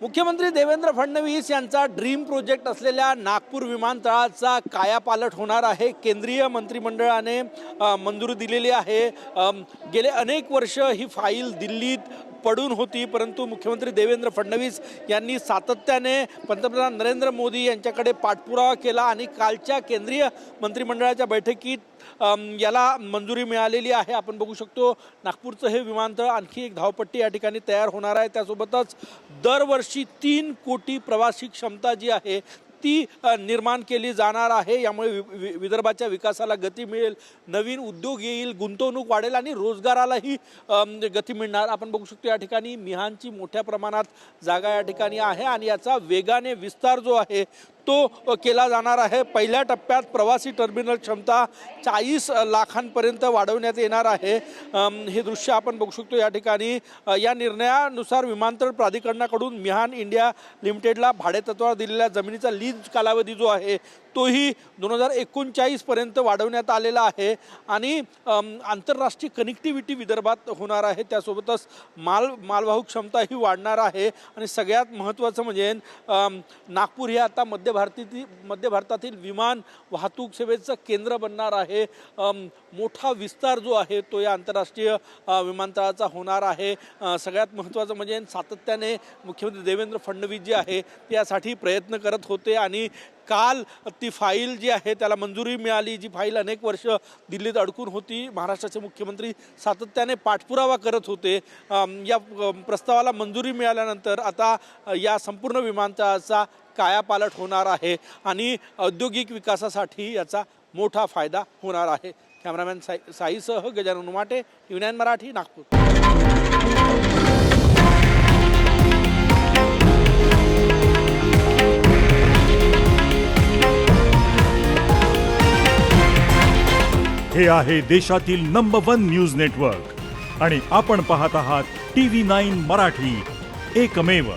मुख्यमंत्री देवेंद्र फडणवीस यांचा dream project असलेल्या नागपूर विमानतळाचा कायापालट होणार आहे। केंद्रीय मंत्रिमंडळाने मंजुरी दिलेली आहे। गेले अनेक वर्ष ही फाईल दिल्लीत पडून होती, परंतु मुख्यमंत्री देवेंद्र फडणवीस यांनी सातत्याने पंतप्रधान नरेंद्र मोदी यांच्याकडे पाठपुरावा केला आणि कालच्या केंद्रीय मंत्रिमंडळाच्या बैठकीत याला मंजुरी मिळालेली आहे। आपण बघू शकतो नागपूरचं हे विमानतळ आणखी एक धावपट्टी या ठिकाणी तयार होणार आहे। त्यासोबतच दरवर्षी 3 कोटी प्रवासी क्षमता जी आहे ती निर्माण केली जाणार आहे। यामुळे विदर्भाच्या विकासाला गती मिळेल, नवीन उद्योग येईल, गुंतवणूक वाढेल आणि रोजगारालाही गती मिळणार। आपण बघू शकतो या ठिकाणी मिहानची मोठ्या प्रमाणात जागा या ठिकाणी आहे आणि याचा वेगाने विस्तार जो आहे तो केला जाणार आहे। पहिल्या टप्प्यात प्रवासी टर्मिनल क्षमता 40 लाखांपर्यंत वाढवण्यात येणार आहे। हे दृश्य आपण बघू शकतो या ठिकाणी। या निर्णयानुसार विमानतळ प्राधिकरणाकडून मिहान इंडिया लिमिटेडला भाडेतत्त्वावर दिलेल्या जमिनीचा लीज कालावधी जो आहे तोही 2039 पर्यंत वाढवण्यात आलेला आहे आणि आंतरराष्ट्रीय कनेक्टिव्हिटी विदर्भात होणार आहे। त्यासोबतच मालवाहू क्षमताही वाढणार आहे आणि सगळ्यात महत्त्वाचं म्हणजे नागपूर हे आता मध्य भारतातील विमान वाहतूक सेवेचं केंद्र बनणार आहे। मोठा विस्तार जो आहे तो या आंतरराष्ट्रीय विमानतळाचा होणार आहे। सगळ्यात महत्त्वाचं म्हणजे सातत्याने मुख्यमंत्री देवेंद्र फडणवीस जे आहे त्यासाठी प्रयत्न करत होते आणि काल ती फाईल जी आहे त्याला मंजुरी मिळाली। जी फाईल अनेक वर्ष दिल्लीत अडकून होती, महाराष्ट्राचे मुख्यमंत्री सातत्याने पाठपुरावा करत होते। या प्रस्तावाला मंजुरी मिळाल्यानंतर आता या संपूर्ण विमानतळाचा कायापालट होणार आहे आणि औद्योगिक विकासासाठी याचा मोठा फायदा होणार आहे। कॅमेरामॅन साईसह गजानन उमाटे, TV9 मराठी, नागपूर। हे आहे देशातील नंबर 1 न्यूज नेटवर्क आणि आपण पाहत आहात TV9 मराठी, एकमेव।